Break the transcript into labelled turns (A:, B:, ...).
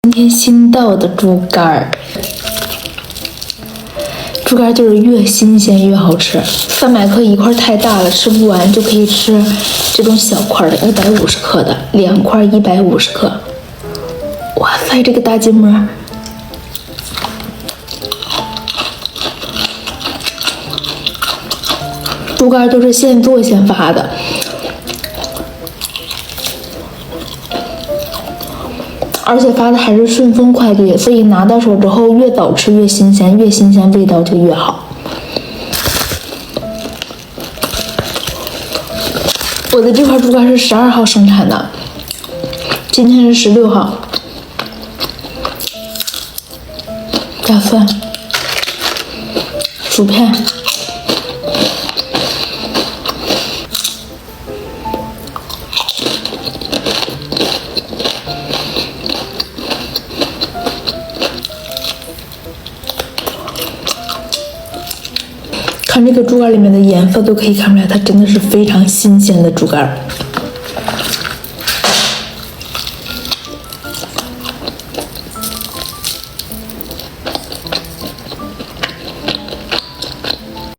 A: 今天新到的猪肝儿，猪肝就是越新鲜越好吃。300克一块太大了，吃不完就可以吃这种小块的，150克的，2块150克。哇塞，这个大筋膜！猪肝都是现做现发的。而且发的还是顺丰快递，所以拿到手之后越早吃越新鲜，越新鲜味道就越好。我的这块猪肝是12号生产的，今天是16号。加蒜、薯片。看这个猪肝里面的颜色都可以看出来，它真的是非常新鲜的猪肝。